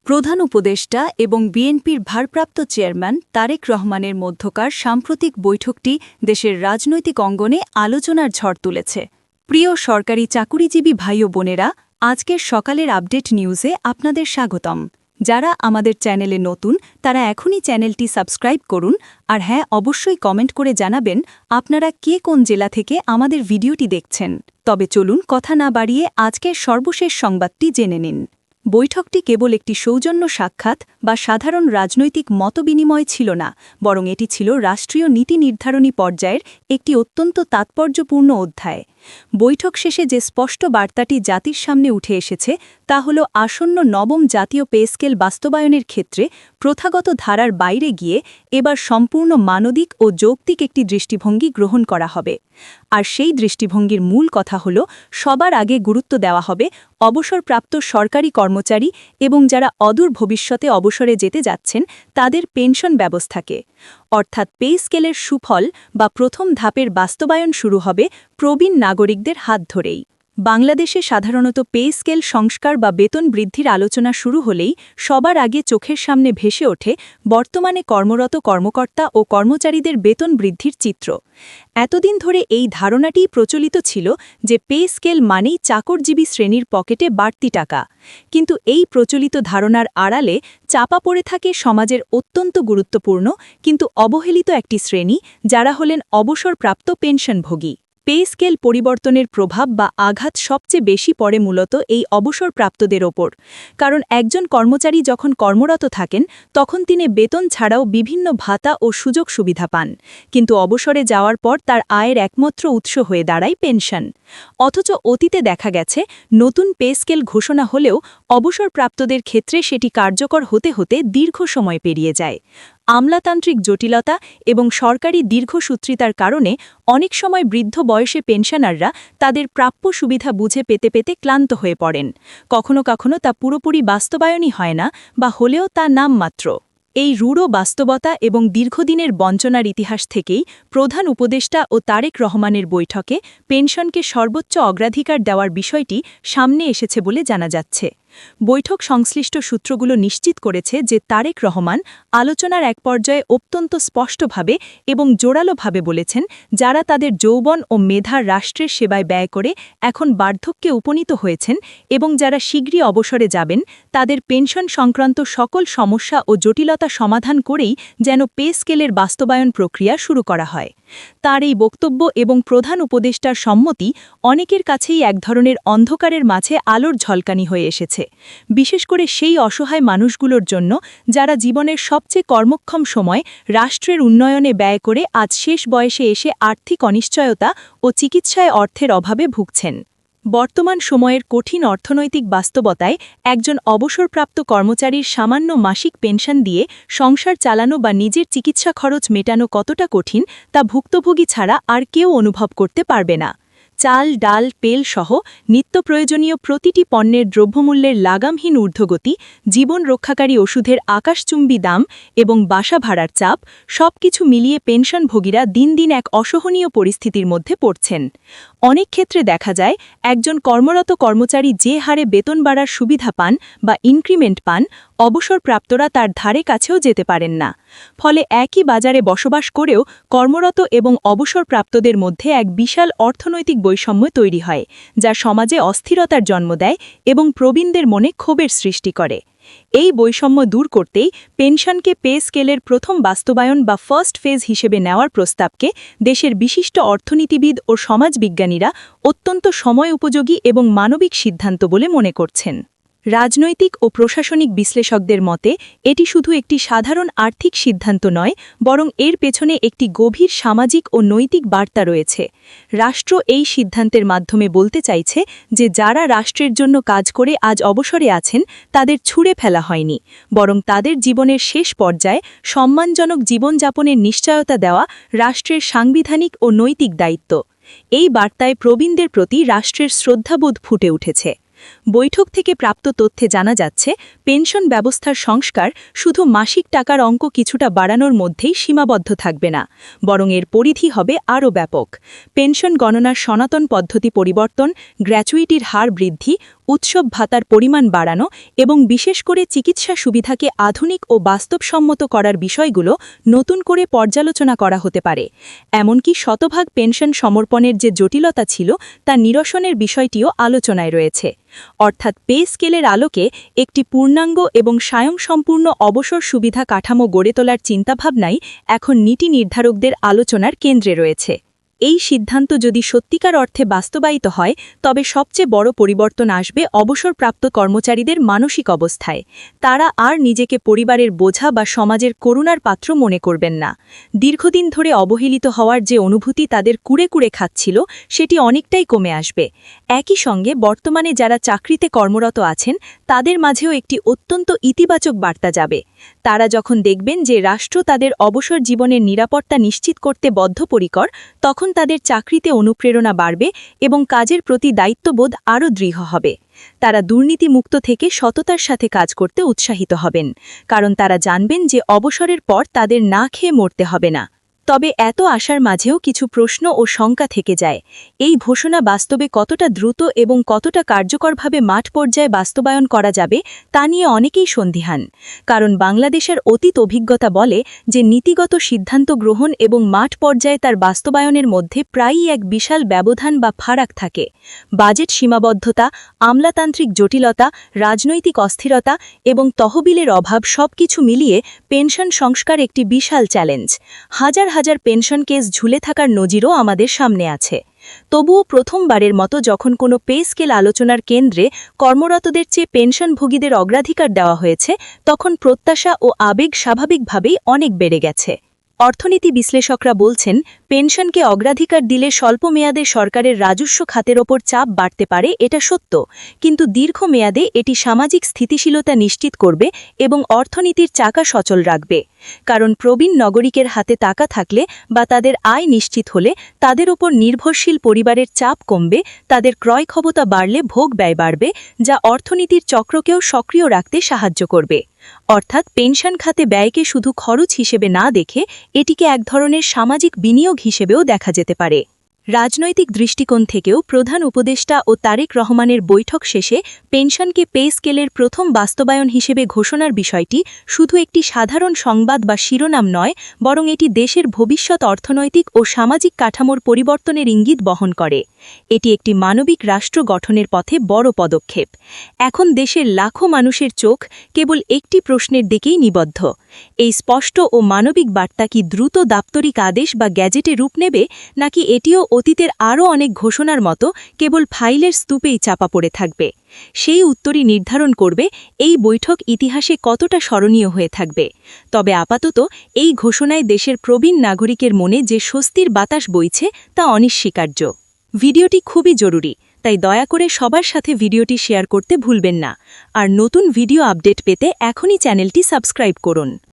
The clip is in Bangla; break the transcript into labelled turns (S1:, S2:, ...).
S1: প্রধান উপদেষ্টা এবং বিএনপির ভারপ্রাপ্ত চেয়ারম্যান তারেক রহমানের মধ্যকার সাম্প্রতিক বৈঠকটি দেশের রাজনৈতিক অঙ্গনে আলোচনার ঝড় তুলেছে। প্রিয় সরকারি চাকুরিজীবী ভাই ও বোনেরা, আজকের সকালের আপডেট নিউজে আপনাদের স্বাগতম। যারা আমাদের চ্যানেলে নতুন তারা এখনই চ্যানেলটি সাবস্ক্রাইব করুন, আর হ্যাঁ, অবশ্যই কমেন্ট করে জানাবেন আপনারা কে কোন জেলা থেকে আমাদের ভিডিওটি দেখছেন। তবে চলুন কথা না বাড়িয়ে আজকের সর্বশেষ সংবাদটি জেনে নিন। বৈঠকটি কেবল একটি সৌজন্য সাক্ষাৎ বা সাধারণ রাজনৈতিক মতবিনিময় ছিল না, বরং এটি ছিল রাষ্ট্রীয় নীতি নির্ধারণী পর্যায়ের একটি অত্যন্ত তাৎপর্যপূর্ণ অধ্যায়। বৈঠক শেষে যে স্পষ্ট বার্তাটি জাতির সামনে উঠে এসেছে তা হল আসন্ন নবম জাতীয় পে স্কেল বাস্তবায়নের ক্ষেত্রে প্রথাগত ধারার বাইরে গিয়ে এবার সম্পূর্ণ মানবিক ও যৌক্তিক একটি দৃষ্টিভঙ্গি গ্রহণ করা হবে। আর সেই দৃষ্টিভঙ্গির মূল কথা হল, সবার আগে গুরুত্ব দেওয়া হবে অবসরপ্রাপ্ত সরকারি কর্মচারী এবং যারা অদূর ভবিষ্যতে অবসরে যেতে যাচ্ছেন তাদের পেনশন ব্যবস্থাকে। অর্থাৎ পে স্কেলের সুফল বা প্রথম ধাপের বাস্তবায়ন শুরু হবে প্রবীণ নাগরিকদের হাত ধরেই। বাংলাদেশে সাধারণত পে স্কেল সংস্কার বা বেতন বৃদ্ধির আলোচনা শুরু হলেই সবার আগে চোখের সামনে ভেসে ওঠে বর্তমানে কর্মরত কর্মকর্তা ও কর্মচারীদের বেতন বৃদ্ধির চিত্র। এতদিন ধরে এই ধারণাটিই প্রচলিত ছিল যে পে স্কেল মানেই চাকরজীবী শ্রেণীর পকেটে বাড়তি টাকা। কিন্তু এই প্রচলিত ধারণার আড়ালে চাপা পড়ে থাকে সমাজের অত্যন্ত গুরুত্বপূর্ণ কিন্তু অবহেলিত একটি শ্রেণী, যারা হলেন অবসরপ্রাপ্ত পেনশনভোগী। পে স্কেল পরিবর্তনের প্রভাব বা আঘাত সবচেয়ে বেশি পড়ে মূলত এই অবসরপ্রাপ্তদের ওপর। কারণ একজন কর্মচারী যখন কর্মরত থাকেন তখন তিনি বেতন ছাড়াও বিভিন্ন ভাতা ও সুযোগ সুবিধা পান, কিন্তু অবসরে যাওয়ার পর তার আয়ের একমাত্র উৎস হয়ে দাঁড়ায় পেনশন। অথচ অতীতে দেখা গেছে, নতুন পে স্কেল ঘোষণা হলেও অবসরপ্রাপ্তদের ক্ষেত্রে সেটি কার্যকর হতে হতে দীর্ঘ সময় পেরিয়ে যায়। আমলাতান্ত্রিক জটিলতা এবং সরকারি দীর্ঘসূত্রিতার কারণে অনেক সময় বৃদ্ধ বয়সে পেনশনাররা তাদের প্রাপ্য সুবিধা বুঝে পেতে পেতে ক্লান্ত হয়ে পড়েন। কখনো কখনো তা পুরোপুরি বাস্তবায়নই হয় না, বা হলেও তা নামমাত্র। এই রূঢ় বাস্তবতা এবং দীর্ঘদিনের বঞ্চনার ইতিহাস থেকেই প্রধান উপদেষ্টা ও তারেক রহমানের বৈঠকে পেনশনকে সর্বোচ্চ অগ্রাধিকার দেওয়ার বিষয়টি সামনে এসেছে বলে জানা যাচ্ছে। বৈঠক সংশ্লিষ্ট সূত্রগুলো নিশ্চিত করেছে যে তারেক রহমান আলোচনার এক পর্যায়ে অত্যন্ত স্পষ্টভাবে এবং জোরালোভাবে বলেছেন, যারা তাদের যৌবন ও মেধার রাষ্ট্রের সেবায় ব্যয় করে এখন বার্ধক্যে উপনীত হয়েছেন এবং যারা শীঘ্রই অবসরে যাবেন, তাদের পেনশন সংক্রান্ত সকল সমস্যা ও জটিলতা সমাধান করেই যেন পে স্কেলের বাস্তবায়ন প্রক্রিয়া শুরু করা হয়। তার এই বক্তব্য এবং প্রধান উপদেষ্টার সম্মতি অনেকের কাছেই এক ধরনের অন্ধকারের মাঝে আলোর ঝলকানি হয়ে এসেছে, বিশেষ করে সেই অসহায় মানুষগুলোর জন্য যারা জীবনের সবচেয়ে কর্মক্ষম সময় রাষ্ট্রের উন্নয়নে ব্যয় করে আজ শেষ বয়সে এসে আর্থিক অনিশ্চয়তা ও চিকিৎসায় অর্থের অভাবে ভুগছেন। বর্তমান সময়ের কঠিন অর্থনৈতিক বাস্তবতায় একজন অবসরপ্রাপ্ত কর্মচারীর সামান্য মাসিক পেনশন দিয়ে সংসার চালানো বা নিজের চিকিৎসা খরচ মেটানো কতটা কঠিন তা ভুক্তভোগী ছাড়া আর কেউ অনুভব করতে পারবে না। চাল, ডাল, পেল সহ নিত্য প্রয়োজনীয় প্রতিটি পণ্যের দ্রব্যমূল্যের লাগামহীন ঊর্ধ্বগতি, জীবন রক্ষাকারী ওষুধের আকাশচুম্বী দাম এবং বাসা ভাড়ার চাপ, সবকিছু মিলিয়ে পেনশনভোগীরা দিন দিন এক অসহনীয় পরিস্থিতির মধ্যে পড়ছেন। অনেক ক্ষেত্রে দেখা যায়, একজন কর্মরত কর্মচারী যে হারে বেতন বাড়ার সুবিধা পান বা ইনক্রিমেন্ট পান, অবসরপ্রাপ্তরা তার ধারে কাছেও যেতে পারেন না। ফলে একই বাজারে বসবাস করেও কর্মরত এবং অবসরপ্রাপ্তদের মধ্যে এক বিশাল অর্থনৈতিক বৈষম্য তৈরি হয়, যা সমাজে অস্থিরতার জন্ম দেয় এবং প্রবীণদের মনে ক্ষোভের সৃষ্টি করে। এই বৈষম্য দূর করতেই পেনশনকে পে স্কেলের প্রথম বাস্তবায়ন বা ফার্স্ট ফেজ হিসেবে নেওয়ার প্রস্তাবকে দেশের বিশিষ্ট অর্থনীতিবিদ ও সমাজবিজ্ঞানীরা অত্যন্ত সময় উপযোগী এবং মানবিক সিদ্ধান্ত বলে মনে করছেন। রাজনৈতিক ও প্রশাসনিক বিশ্লেষকদের মতে এটি শুধু একটি সাধারণ আর্থিক সিদ্ধান্ত নয়, বরং এর পেছনে একটি গভীর সামাজিক ও নৈতিক বার্তা রয়েছে। রাষ্ট্র এই সিদ্ধান্তের মাধ্যমে বলতে চাইছে যে যারা রাষ্ট্রের জন্য কাজ করে আজ অবসরে আছেন তাদের ছুঁড়ে ফেলা হয়নি, বরং তাদের জীবনের শেষ পর্যায়ে সম্মানজনক জীবনযাপনের নিশ্চয়তা দেওয়া রাষ্ট্রের সাংবিধানিক ও নৈতিক দায়িত্ব। এই বার্তায় প্রবীণদের প্রতি রাষ্ট্রের শ্রদ্ধাবোধ ফুটে উঠেছে। বৈঠক থেকে প্রাপ্ত তথ্যে জানা যাচ্ছে, পেনশন ব্যবস্থার সংস্কার শুধু মাসিক টাকার অঙ্ক কিছুটা বাড়ানোর মধ্যেই সীমাবদ্ধ থাকবে না, বরং এর পরিধি হবে আরও ব্যাপক। পেনশন গণনার সনাতন পদ্ধতি পরিবর্তন, গ্র্যাচুইটির হার বৃদ্ধি, উৎসব ভাতার পরিমাণ বাড়ানো এবং বিশেষ করে চিকিৎসা সুবিধাকে আধুনিক ও বাস্তবসম্মত করার বিষয়গুলো নতুন করে পর্যালোচনা করা হতে পারে। এমনকি শতভাগ পেনশন সমর্পণের যে জটিলতা ছিল তা নিরসনের বিষয়টিও আলোচনায় রয়েছে। অর্থাৎ পে স্কেলের আলোকে একটি পূর্ণাঙ্গ এবং স্বয়ংসম্পূর্ণ অবসর সুবিধা কাঠামো গড়ে তোলার চিন্তাভাবনাই এখন নীতি নির্ধারকদের আলোচনার কেন্দ্রে রয়েছে। এই সিদ্ধান্ত যদি সত্যিকার অর্থে বাস্তবায়িত হয় তবে সবচেয়ে বড় পরিবর্তন আসবে অবসরপ্রাপ্ত কর্মচারীদের মানসিক অবস্থায়। তারা আর নিজেকে পরিবারের বোঝা বা সমাজের করুণার পাত্র মনে করবেন না। দীর্ঘদিন ধরে অবহেলিত হওয়ার যে অনুভূতি তাদের কুড়ে কুড়ে খাচ্ছিল সেটি অনেকটাই কমে আসবে। একই সঙ্গে বর্তমানে যারা চাকরিতে কর্মরত আছেন তাদের মাঝেও একটি অত্যন্ত ইতিবাচক বার্তা যাবে। তারা যখন দেখবেন যে রাষ্ট্র তাদের অবসর জীবনের নিরাপত্তা নিশ্চিত করতে বদ্ধপরিকর, তখন তাদের চাকরিতে অনুপ্রেরণা বাড়বে এবং কাজের প্রতি দায়িত্ববোধ আরও দৃঢ় হবে। তারা দুর্নীতিমুক্ত থেকে সততার সাথে কাজ করতে উৎসাহিত হবেন, কারণ তারা জানবেন যে অবসরের পর তাদের না খেয়ে মরতে হবে না। তবে এত আশার মাঝেও কিছু প্রশ্ন ও শঙ্কা থেকে যায়। এই ঘোষণা বাস্তবে কতটা দ্রুত এবং কতটা কার্যকরভাবে মাঠ পর্যায়ে বাস্তবায়ন করা যাবে তা নিয়ে অনেকেই সন্দিহান। কারণ বাংলাদেশের অতীত অভিজ্ঞতা বলে যে নীতিগত সিদ্ধান্ত গ্রহণ এবং মাঠ পর্যায়ে তার বাস্তবায়নের মধ্যে প্রায়ই এক বিশাল ব্যবধান বা ফারাক থাকে। বাজেট সীমাবদ্ধতা, আমলাতান্ত্রিক জটিলতা, রাজনৈতিক অস্থিরতা এবং তহবিলের অভাব সবকিছু মিলিয়ে পেনশন সংস্কার একটি বিশাল চ্যালেঞ্জ। হাজার হাজার পেনশন কেস ঝুলে থাকার নজিরও আমাদের সামনে আছে। তবুও প্রথমবারের মতো যখন কোনো পে স্কেল আলোচনার কেন্দ্রে কর্মরতদের চেয়ে পেনশনভোগীদের অগ্রাধিকার দেওয়া হয়েছে, তখন প্রত্যাশা ও আবেগ স্বাভাবিকভাবেই অনেক বেড়ে গেছে। অর্থনীতি বিশ্লেষকরা বলছেন, পেনশনকে অগ্রাধিকার দিলে স্বল্পমেয়াদে সরকারের রাজস্ব খাতের ওপর চাপ বাড়তে পারে, এটা সত্য, কিন্তু দীর্ঘমেয়াদে এটি সামাজিক স্থিতিশীলতা নিশ্চিত করবে এবং অর্থনীতির চাকা সচল রাখবে। কারণ প্রবীণ নাগরিকের হাতে টাকা থাকলে বা তাদের আয় নিশ্চিত হলে তাদের ওপর নির্ভরশীল পরিবারের চাপ কমবে, তাদের ক্রয় ক্ষমতা বাড়লে ভোগ ব্যয় বাড়বে, যা অর্থনীতির চক্রকেও সক্রিয় রাখতে সাহায্য করবে। অর্থাৎ পেনশন খাতে ব্যয়কে শুধু খরচ হিসেবে না দেখে এটিকে এক ধরনের সামাজিক বিনিয়োগ হিসেবেও দেখা যেতে পারে। রাজনৈতিক দৃষ্টিকোণ থেকেও প্রধান উপদেষ্টা ও তারেক রহমানের বৈঠক শেষে পেনশনকে পে স্কেলের প্রথম বাস্তবায়ন হিসেবে ঘোষণার বিষয়টি শুধু একটি সাধারণ সংবাদ বা শিরোনাম নয়, বরং এটি দেশের ভবিষ্যৎ অর্থনৈতিক ও সামাজিক কাঠামোর পরিবর্তনের ইঙ্গিত বহন করে। এটি একটি মানবিক রাষ্ট্র গঠনের পথে বড় পদক্ষেপ। এখন দেশের লাখো মানুষের চোখ কেবল একটি প্রশ্নের দিকেই নিবদ্ধ: এই স্পষ্ট ও মানবিক বার্তা কি দ্রুত দাপ্তরিক আদেশ বা গ্যাজেটে রূপ নেবে, নাকি এটিও অতীতের আরও অনেক ঘোষণার মতো কেবল ফাইলের স্তূপেই চাপা পড়ে থাকবে? সেই উত্তরই নির্ধারণ করবে এই বৈঠক ইতিহাসে কতটা স্মরণীয় হয়ে থাকবে। তবে আপাতত এই ঘোষণায় দেশের প্রবীণ নাগরিকের মনে যে স্বস্তির বাতাস বইছে তা অনিস্বীকার্য। ভিডিওটি খুবই জরুরি, তাই দয়া করে সবার সাথে ভিডিওটি শেয়ার করতে ভুলবেন না। আর নতুন ভিডিও আপডেট পেতে এখনই চ্যানেলটি সাবস্ক্রাইব করুন।